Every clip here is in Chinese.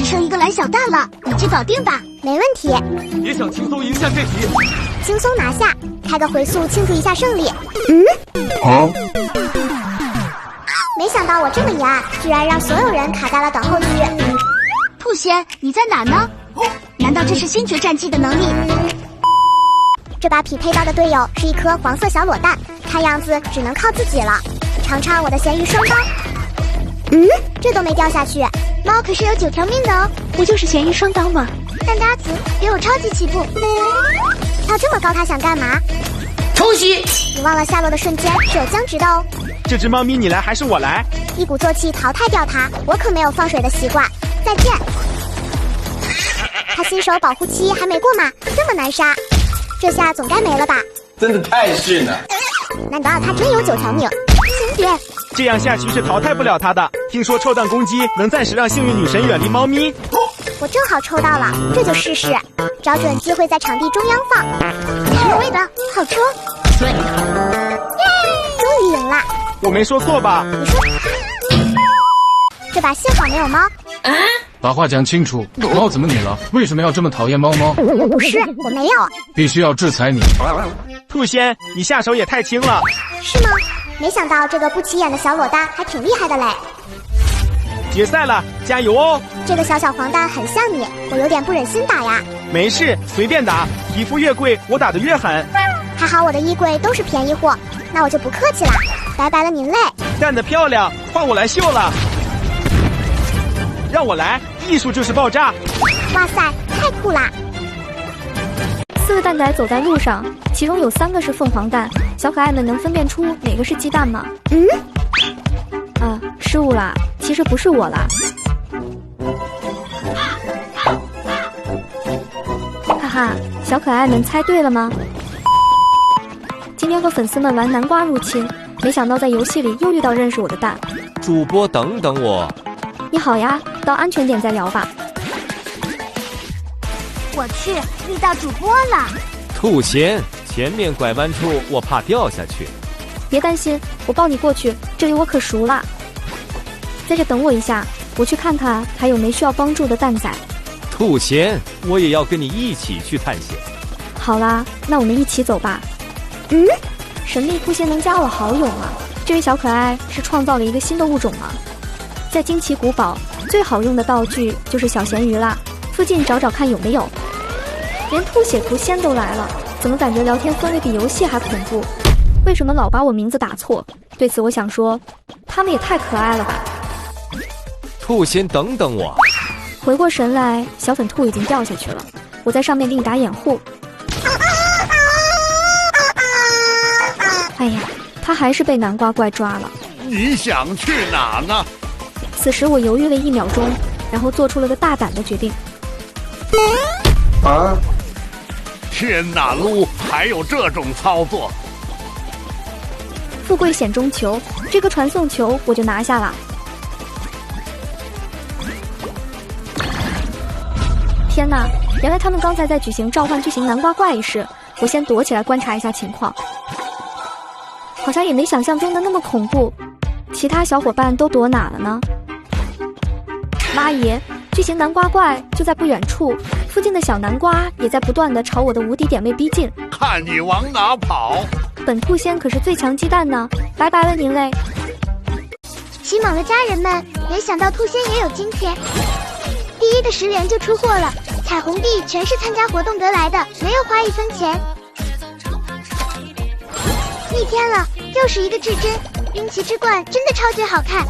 剩一个蓝小蛋了，你去搞定吧。没问题。也想轻松赢下这题，轻松拿下，开个回溯庆祝一下胜利。没想到我这么一按，居然让所有人卡在了等候区域。兔仙，你在哪呢？难道这是星爵战绩的能力？这把匹配到的队友是一颗黄色小裸蛋，看样子只能靠自己了。尝尝我的咸鱼双刀。这都没掉下去。猫可是有9条命的哦。不就是咸鱼双刀吗？蛋搭子给我超级起步。跳这么高，他想干嘛？偷袭！你忘了下落的瞬间是有僵直的哦。这只猫咪你来还是我来？一鼓作气淘汰掉它，我可没有放水的习惯。再见。他新手保护期还没过嘛，这么难杀，这下总该没了吧？真的太逊了。难道他真有9条命？星爵，这样下去是淘汰不了它的。听说臭蛋攻击能暂时让幸运女神远离猫咪。我正好抽到了，这就试试，找准机会在场地中央放。有味道，好抽。对，终于赢了。我没说错吧？你说，这把幸好没有猫。把话讲清楚，猫怎么你了？为什么要这么讨厌猫猫？我不是，我没有。必须要制裁你。兔仙，你下手也太轻了。是吗？没想到这个不起眼的小裸蛋还挺厉害的嘞。决赛了，加油哦！这个小黄蛋很像你，我有点不忍心打呀。没事，随便打，皮肤越贵我打得越狠。还好我的衣柜都是便宜货，那我就不客气了，拜拜了您嘞。干得漂亮，换我来秀了。让我来，艺术就是爆炸。哇塞，太酷啦4个蛋仔走在路上，其中有3个是凤凰蛋，小可爱们能分辨出哪个是鸡蛋吗？失误啦，其实不是我啦。哈哈，小可爱们猜对了吗？今天和粉丝们玩南瓜入侵，没想到在游戏里又遇到认识我的蛋。主播等等我。你好呀，到安全点再聊吧。我去，遇到主播了。兔仙，前面拐弯处我怕掉下去。别担心，我抱你过去，这里我可熟了。在这等我一下，我去看看还有没需要帮助的蛋仔。兔仙，我也要跟你一起去探险。好啦，那我们一起走吧。神秘兔仙能加我好友吗？这位小可爱是创造了一个新的物种吗？在惊奇古堡，最好用的道具就是小咸鱼啦。附近找找看有没有。连吐血兔仙都来了，怎么感觉聊天氛围比游戏还恐怖？为什么老把我名字打错？对此我想说，他们也太可爱了吧。兔仙等等我。回过神来，小粉兔已经掉下去了，我在上面给你打掩护。哎呀，他还是被南瓜怪抓了。你想去哪呢？此时我犹豫了1秒钟，然后做出了个大胆的决定。天哪，撸还有这种操作！富贵险中求，这个传送球我就拿下了。天哪，原来他们刚才在举行召唤巨型南瓜怪一事，我先躲起来观察一下情况。好像也没想象中的那么恐怖。其他小伙伴都躲哪了呢？妈耶，巨型南瓜怪就在不远处，附近的小南瓜也在不断地朝我的无敌点位逼近。看你往哪跑！本兔仙可是最强鸡蛋呢，拜拜了您嘞！奇猛的家人们，没想到兔仙也有今天。第1个10连就出货了，彩虹币全是参加活动得来的，没有花1分钱。逆天了，又是一个至臻，运气之冠真的超绝好看。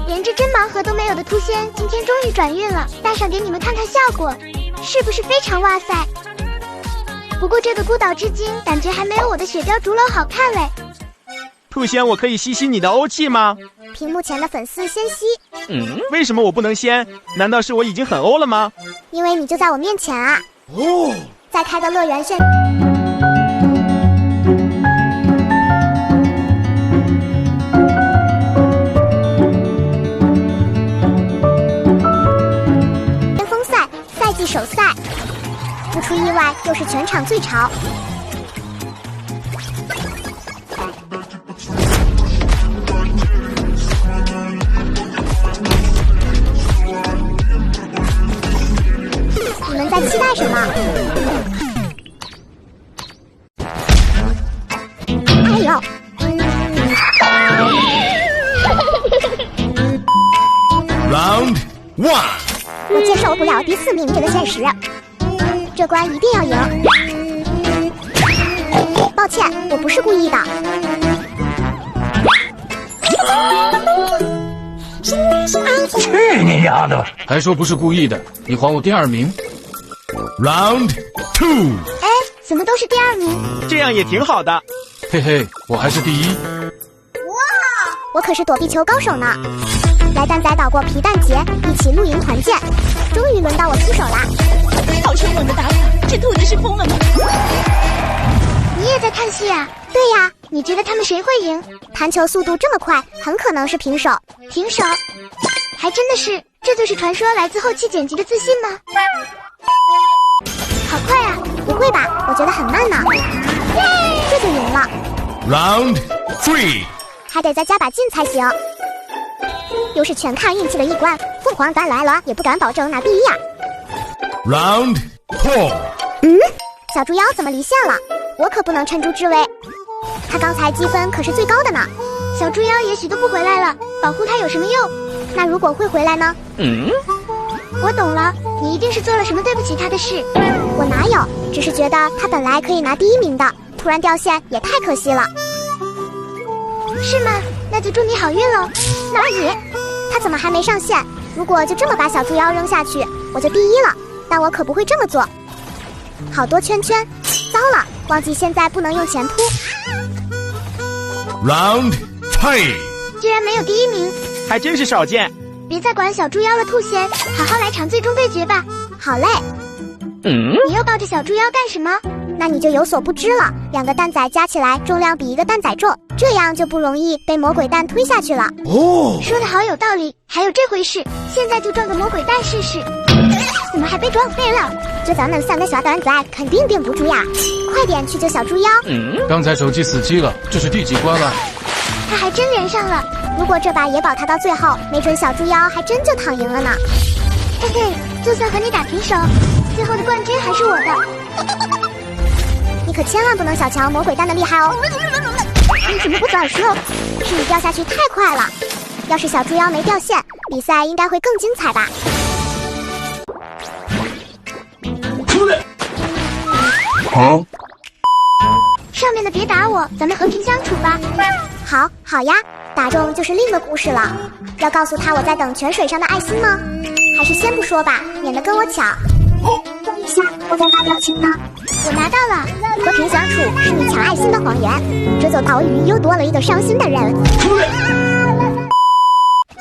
连至臻盲盒都没有的兔仙，今天终于转运了，戴上给你们看看效果，是不是非常哇塞？不过这个孤岛之金感觉还没有我的雪雕竹篓好看嘞。兔仙，我可以吸吸你的欧气吗？屏幕前的粉丝先吸。为什么我不能先？难道是我已经很欧了吗？因为你就在我面前啊。再开个乐园炫。巅峰赛赛季首赛，不出意外又是全场最潮。干什么？哎呦！Round 1，我接受不了第4名这个现实，这关一定要赢。抱歉，我不是故意的。去你丫的！还说不是故意的，你还我第2名。Round 2，哎，怎么都是第2名？这样也挺好的。嘿嘿，我还是第1。我可是躲避球高手呢。来蛋仔岛过皮蛋节，一起露营团建。终于轮到我出手啦！好生猛的打法，这兔子是疯了吗？你也在看戏啊？对呀，你觉得他们谁会赢？弹球速度这么快，很可能是平手。平手？还真的是，这就是传说来自后期剪辑的自信吗？好快啊！不会吧？我觉得很慢呢。这就赢了。Round 3，还得再加把劲才行。又是全看运气的一关，凤凰咱来了也不敢保证拿第1呀。Round 4，小猪妖怎么离线了？我可不能趁猪之危。他刚才积分可是最高的呢。小猪妖也许都不回来了，保护他有什么用？那如果会回来呢？我懂了，你一定是做了什么对不起他的事。我哪有，只是觉得他本来可以拿第1名的，突然掉线也太可惜了。是吗？那就祝你好运喽。哪里？他怎么还没上线？如果就这么把小猪妖扔下去，我就第1了。但我可不会这么做。好多圈圈，糟了，忘记现在不能用前突。Round 3，居然没有第1名，还真是少见。别再管小猪妖了，兔仙，好好来场最终对决吧。好嘞。你又抱着小猪妖干什么？那你就有所不知了，2个蛋仔加起来重量比1个蛋仔重，这样就不容易被魔鬼蛋推下去了。说的好有道理，还有这回事，现在就撞个魔鬼蛋试试。怎么还被撞飞了？这咱们3个小蛋仔肯定顶不住呀！快点去救小猪妖。刚才手机死机了，这是第几关了？他还真连上了。如果这把也保他到最后，没准小猪妖还真就躺赢了呢。嘿嘿，就算和你打平手，最后的冠军还是我的。你可千万不能小瞧魔鬼蛋的厉害哦！你怎么不早说？是你掉下去太快了。要是小猪妖没掉线，比赛应该会更精彩吧？好。上面的别打我，咱们和平相处吧。好呀，打中就是另一个故事了。要告诉他我在等泉水上的爱心吗？还是先不说吧，免得跟我抢。等一下，我在拿表情呢。我拿到了。和平相处是你抢爱心的谎言。这座岛屿又多了一个伤心的人。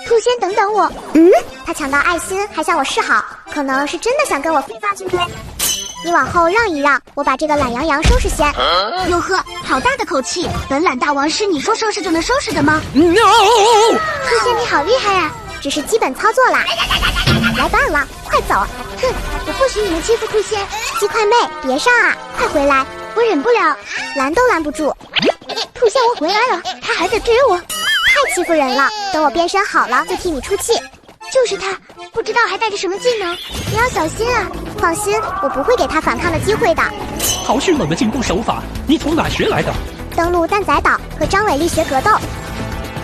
兔仙，等等我。他抢到爱心还向我示好，可能是真的想跟我非法组队。你往后让一让，我把这个懒羊羊收拾先。哟呵，好大的口气！本懒大王是你说收拾就能收拾的吗？ 兔仙，你好厉害呀！只是基本操作啦。来办了，快走！哼，我不许你们欺负兔仙。鸡块妹，别上啊，快回来！我忍不了，拦都拦不住。兔仙，我回来了，他还在追我，太欺负人了。等我变身好了，就替你出气。就是他，不知道还带着什么技能，你要小心啊！放心，我不会给他反抗的机会的。好迅猛的进攻手法，你从哪学来的？登陆蛋仔岛和张伟丽学格斗。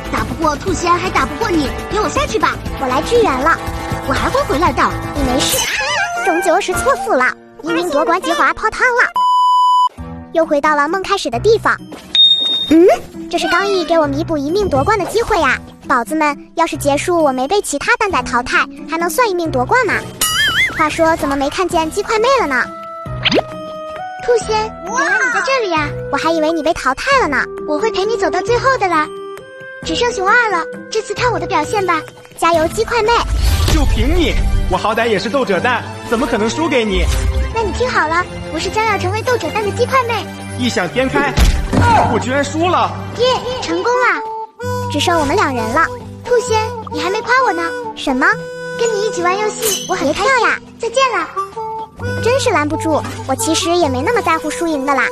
打不过兔仙，还打不过你，给我下去吧！我来支援了，我还会回来的。你没事，终究是错付了，一名夺冠计划泡汤了。又回到了梦开始的地方。这是刚毅给我弥补1命夺冠的机会呀！宝子们，要是结束我没被其他蛋仔淘汰，还能算1命夺冠吗？话说怎么没看见鸡块妹了呢？兔仙，原来你在这里呀！我还以为你被淘汰了呢。我会陪你走到最后的啦。只剩熊2了，这次看我的表现吧！加油，鸡块妹！就凭你，我好歹也是斗者蛋，怎么可能输给你？那你听好了，我是将要成为斗者蛋的鸡块妹。异想天开，我居然输了！耶，成功啦！只剩我们2人了。兔仙，你还没夸我呢。什么？跟你一起玩游戏，我很开心。别跳呀！再见了。真是拦不住，我其实也没那么在乎输赢的啦。